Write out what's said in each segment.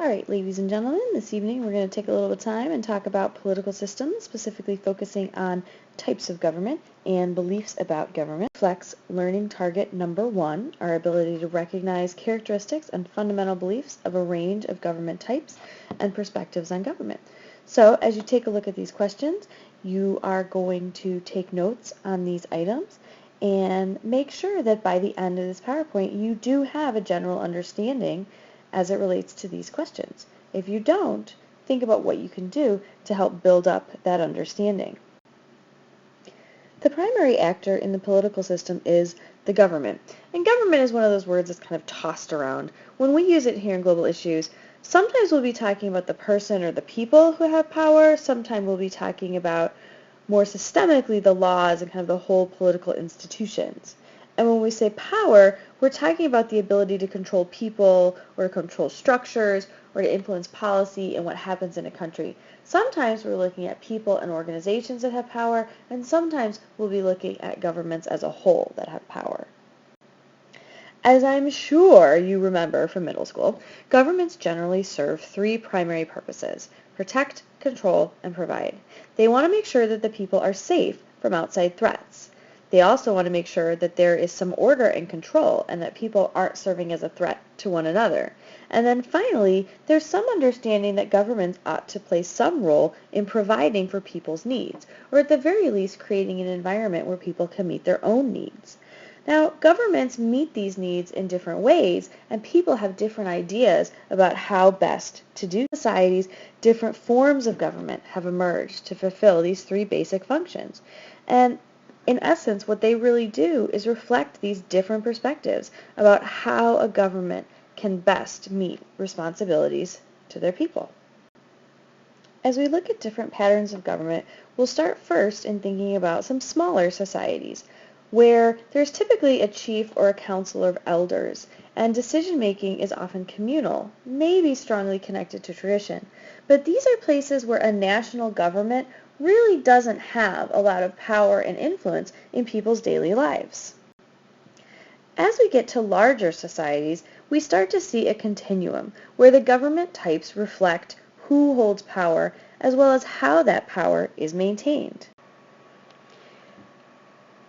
All right, ladies and gentlemen, this evening we're going to take a little bit of time and talk about political systems, specifically focusing on types of government and beliefs about government. Reflects learning target number 1, our ability to recognize characteristics and fundamental beliefs of a range of government types and perspectives on government. So as you take a look at these questions, you are going to take notes on these items and make sure that by the end of this PowerPoint you do have a general understanding as it relates to these questions. If you don't, think about what you can do to help build up that understanding. The primary actor in the political system is the government. And government is one of those words that's kind of tossed around. When we use it here in Global Issues, sometimes we'll be talking about the person or the people who have power. Sometimes we'll be talking about more systemically the laws and kind of the whole political institutions. And when we say power, we're talking about the ability to control people or to control structures or to influence policy and what happens in a country. Sometimes we're looking at people and organizations that have power, and sometimes we'll be looking at governments as a whole that have power. As I'm sure you remember from middle school, governments generally serve 3 primary purposes: protect, control, and provide. They want to make sure that the people are safe from outside threats. They also want to make sure that there is some order and control and that people aren't serving as a threat to one another. And then finally, there's some understanding that governments ought to play some role in providing for people's needs, or at the very least creating an environment where people can meet their own needs. Now, governments meet these needs in different ways, and people have different ideas about how best to do. Societies, different forms of government have emerged to fulfill these 3 basic functions. And in essence, what they really do is reflect these different perspectives about how a government can best meet responsibilities to their people. As we look at different patterns of government, we'll start first in thinking about some smaller societies, where there's typically a chief or a council of elders, and decision-making is often communal, maybe strongly connected to tradition. But these are places where a national government really doesn't have a lot of power and influence in people's daily lives. As we get to larger societies, we start to see a continuum where the government types reflect who holds power as well as how that power is maintained.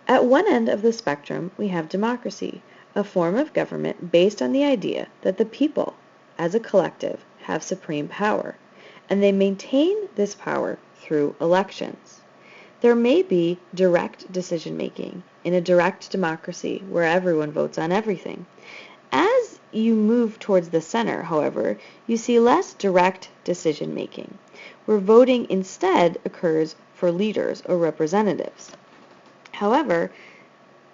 At one end of the spectrum, we have democracy, a form of government based on the idea that the people, as a collective, have supreme power, and they maintain this power through elections. There may be direct decision-making in a direct democracy where everyone votes on everything. As you move towards the center, however, you see less direct decision-making, where voting instead occurs for leaders or representatives. However,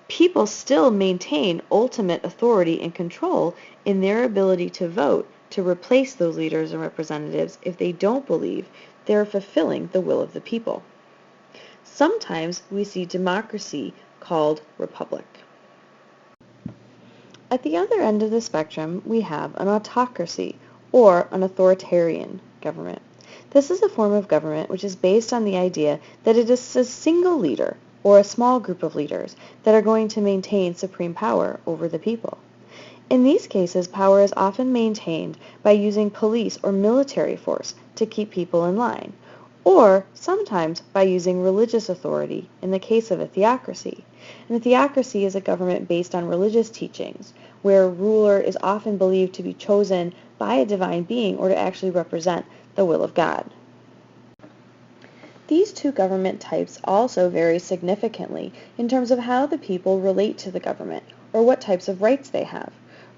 people still maintain ultimate authority and control in their ability to vote to replace those leaders and representatives if they don't believe they're fulfilling the will of the people. Sometimes we see democracy called republic. At the other end of the spectrum, we have an autocracy, or an authoritarian government. This is a form of government which is based on the idea that it is a single leader or a small group of leaders that are going to maintain supreme power over the people. In these cases, power is often maintained by using police or military force to keep people in line, or sometimes by using religious authority in the case of a theocracy. And a theocracy is a government based on religious teachings, where a ruler is often believed to be chosen by a divine being or to actually represent the will of God. These 2 government types also vary significantly in terms of how the people relate to the government, or what types of rights they have.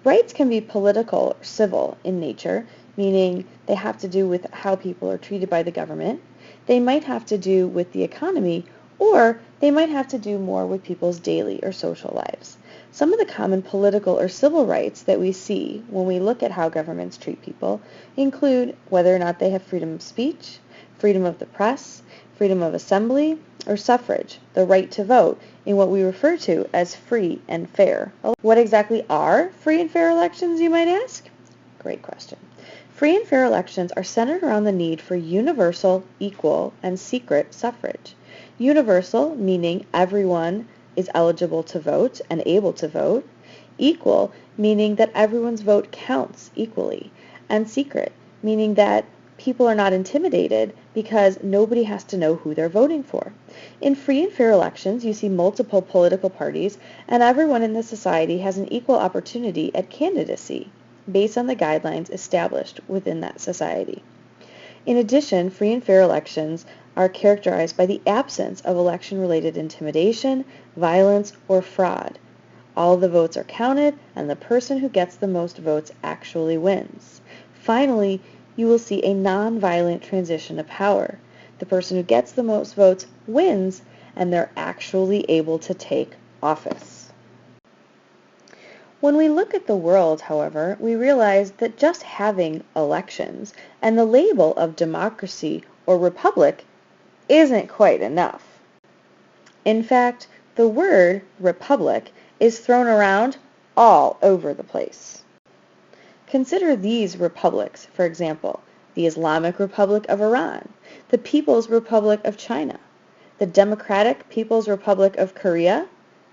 Rights can be political or civil in nature, meaning they have to do with how people are treated by the government. They might have to do with the economy, or they might have to do more with people's daily or social lives. Some of the common political or civil rights that we see when we look at how governments treat people include whether or not they have freedom of speech, freedom of the press, freedom of assembly, or suffrage, the right to vote, in what we refer to as free and fair. What exactly are free and fair elections, you might ask? Great question. Free and fair elections are centered around the need for universal, equal, and secret suffrage. Universal, meaning everyone is eligible to vote and able to vote. Equal, meaning that everyone's vote counts equally. And secret, meaning that people are not intimidated because nobody has to know who they're voting for. In free and fair elections, you see multiple political parties, and everyone in the society has an equal opportunity at candidacy based on the guidelines established within that society. In addition, free and fair elections are characterized by the absence of election-related intimidation, violence, or fraud. All the votes are counted, and the person who gets the most votes actually wins. Finally, you will see a non-violent transition of power. The person who gets the most votes wins, and they're actually able to take office. When we look at the world, however, we realize that just having elections and the label of democracy or republic isn't quite enough. In fact, the word republic is thrown around all over the place. Consider these republics, for example, the Islamic Republic of Iran, the People's Republic of China, the Democratic People's Republic of Korea,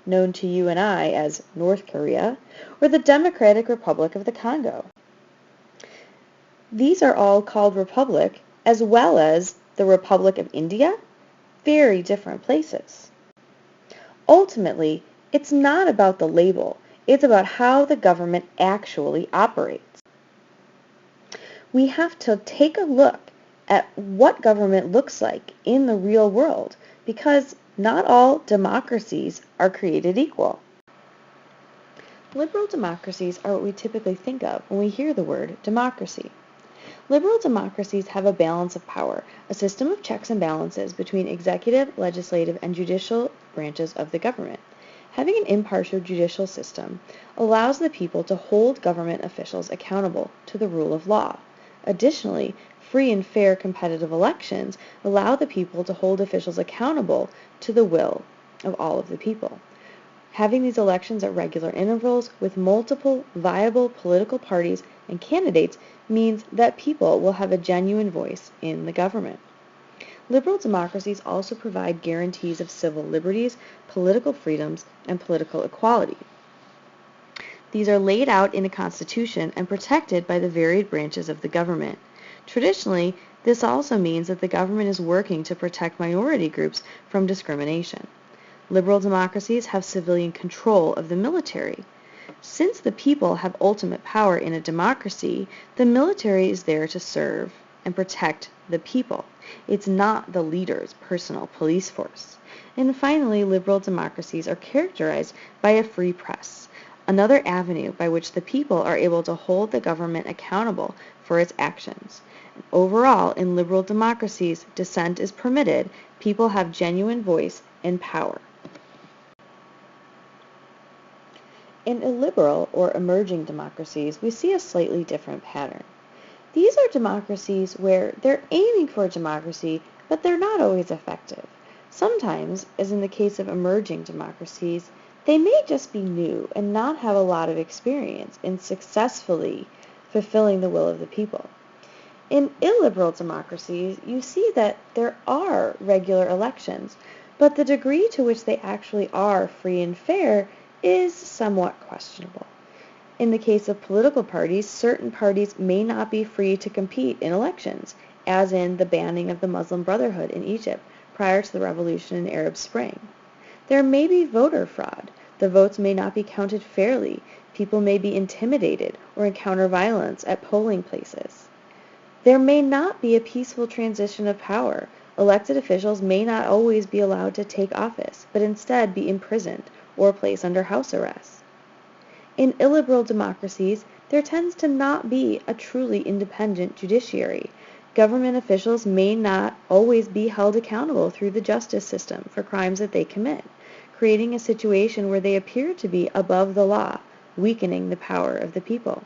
known to you and I as North Korea, or the Democratic Republic of the Congo. These are all called republic, as well as the Republic of India, very different places. Ultimately, it's not about the label, it's about how the government actually operates. We have to take a look at what government looks like in the real world, because not all democracies are created equal. Liberal democracies are what we typically think of when we hear the word democracy. Liberal democracies have a balance of power, a system of checks and balances between executive, legislative, and judicial branches of the government. Having an impartial judicial system allows the people to hold government officials accountable to the rule of law. Additionally, free and fair competitive elections allow the people to hold officials accountable to the will of all of the people. Having these elections at regular intervals with multiple viable political parties and candidates means that people will have a genuine voice in the government. Liberal democracies also provide guarantees of civil liberties, political freedoms, and political equality. These are laid out in a constitution and protected by the varied branches of the government. Traditionally, this also means that the government is working to protect minority groups from discrimination. Liberal democracies have civilian control of the military. Since the people have ultimate power in a democracy, the military is there to serve and protect the people. It's not the leader's personal police force. And finally, liberal democracies are characterized by a free press, another avenue by which the people are able to hold the government accountable for its actions. And overall, in liberal democracies, dissent is permitted. People have genuine voice and power. In illiberal or emerging democracies, we see a slightly different pattern. These are democracies where they're aiming for democracy, but they're not always effective. Sometimes, as in the case of emerging democracies, they may just be new and not have a lot of experience in successfully fulfilling the will of the people. In illiberal democracies, you see that there are regular elections, but the degree to which they actually are free and fair is somewhat questionable. In the case of political parties, certain parties may not be free to compete in elections, as in the banning of the Muslim Brotherhood in Egypt prior to the revolution in Arab Spring. There may be voter fraud. The votes may not be counted fairly. People may be intimidated or encounter violence at polling places. There may not be a peaceful transition of power. Elected officials may not always be allowed to take office, but instead be imprisoned or placed under house arrest. In illiberal democracies, there tends to not be a truly independent judiciary. Government officials may not always be held accountable through the justice system for crimes that they commit, creating a situation where they appear to be above the law, weakening the power of the people.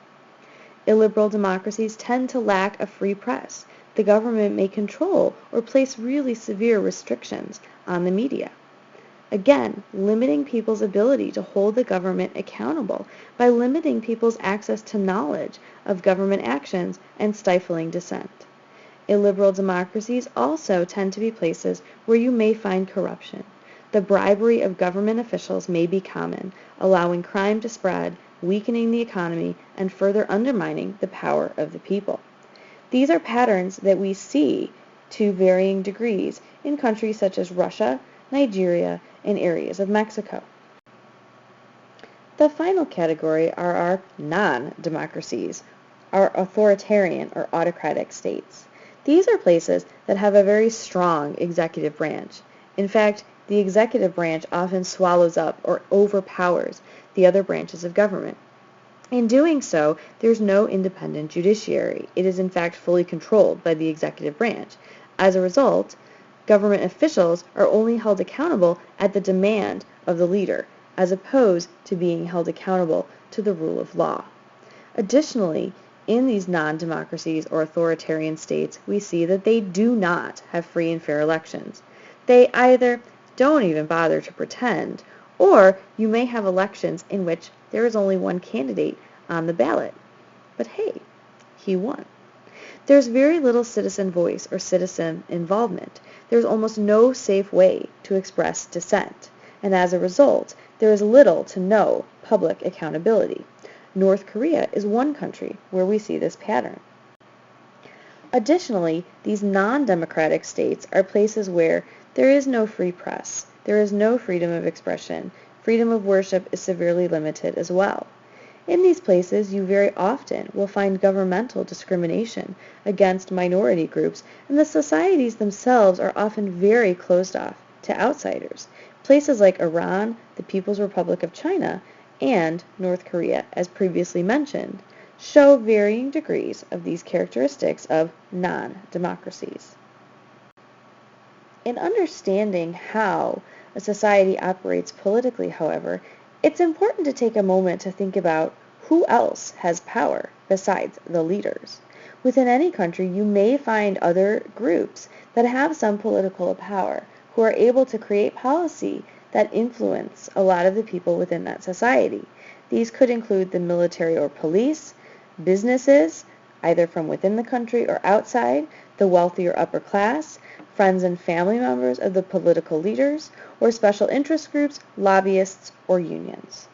Illiberal democracies tend to lack a free press. The government may control or place really severe restrictions on the media. Again, limiting people's ability to hold the government accountable by limiting people's access to knowledge of government actions and stifling dissent. Illiberal democracies also tend to be places where you may find corruption. The bribery of government officials may be common, allowing crime to spread, weakening the economy, and further undermining the power of the people. These are patterns that we see to varying degrees in countries such as Russia, Nigeria, and areas of Mexico. The final category are our non-democracies, our authoritarian or autocratic states. These are places that have a very strong executive branch. In fact, the executive branch often swallows up or overpowers the other branches of government. In doing so, there's no independent judiciary. It is in fact fully controlled by the executive branch. As a result, government officials are only held accountable at the demand of the leader, as opposed to being held accountable to the rule of law. Additionally, in these non-democracies or authoritarian states, we see that they do not have free and fair elections. They either don't even bother to pretend, or you may have elections in which there is only one candidate on the ballot. But hey, he won. There's very little citizen voice or citizen involvement. There's almost no safe way to express dissent, and as a result, there is little to no public accountability. North Korea is one country where we see this pattern. Additionally, these non-democratic states are places where there is no free press, there is no freedom of expression, freedom of worship is severely limited as well. In these places, you very often will find governmental discrimination against minority groups, and the societies themselves are often very closed off to outsiders. Places like Iran, the People's Republic of China, and North Korea, as previously mentioned, show varying degrees of these characteristics of non-democracies. In understanding how a society operates politically, however, it's important to take a moment to think about who else has power besides the leaders. Within any country, you may find other groups that have some political power who are able to create policy that influence a lot of the people within that society. These could include the military or police, businesses, either from within the country or outside, the wealthy or upper class, friends and family members of the political leaders, or special interest groups, lobbyists, or unions.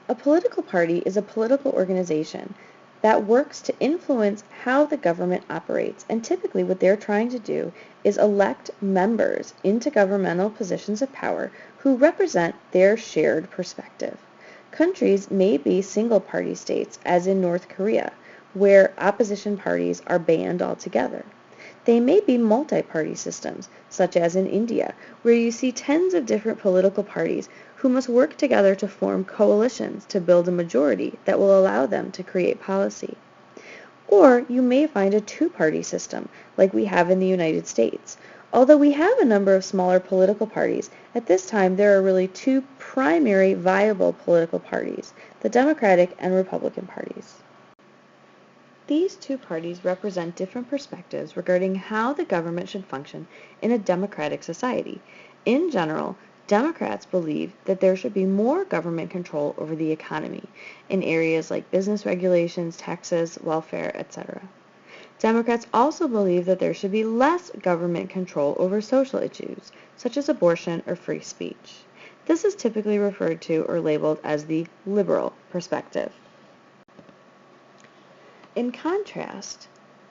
A political party is a political organization that works to influence how the government operates, and typically what they're trying to do is elect members into governmental positions of power who represent their shared perspective. Countries may be single-party states, as in North Korea, where opposition parties are banned altogether. They may be multi-party systems, such as in India, where you see tens of different political parties who must work together to form coalitions to build a majority that will allow them to create policy. Or you may find a two-party system, like we have in the United States. Although we have a number of smaller political parties, at this time there are really two primary viable political parties, the Democratic and Republican parties. These two parties represent different perspectives regarding how the government should function in a democratic society. In general, Democrats believe that there should be more government control over the economy in areas like business regulations, taxes, welfare, etc. Democrats also believe that there should be less government control over social issues, such as abortion or free speech. This is typically referred to or labeled as the liberal perspective. In contrast,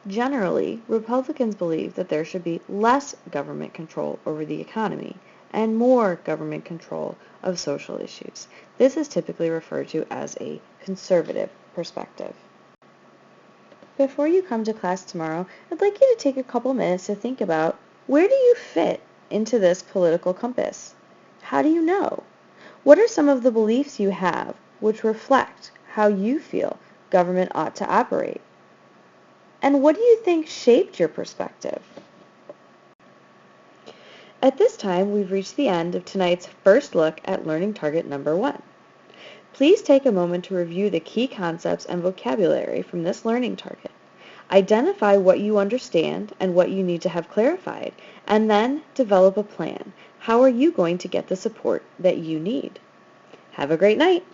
generally, Republicans believe that there should be less government control over the economy and more government control of social issues. This is typically referred to as a conservative perspective. Before you come to class tomorrow, I'd like you to take a couple minutes to think about, where do you fit into this political compass? How do you know? What are some of the beliefs you have which reflect how you feel government ought to operate? And what do you think shaped your perspective? At this time, we've reached the end of tonight's first look at learning target number 1. Please take a moment to review the key concepts and vocabulary from this learning target. Identify what you understand and what you need to have clarified, and then develop a plan. How are you going to get the support that you need? Have a great night.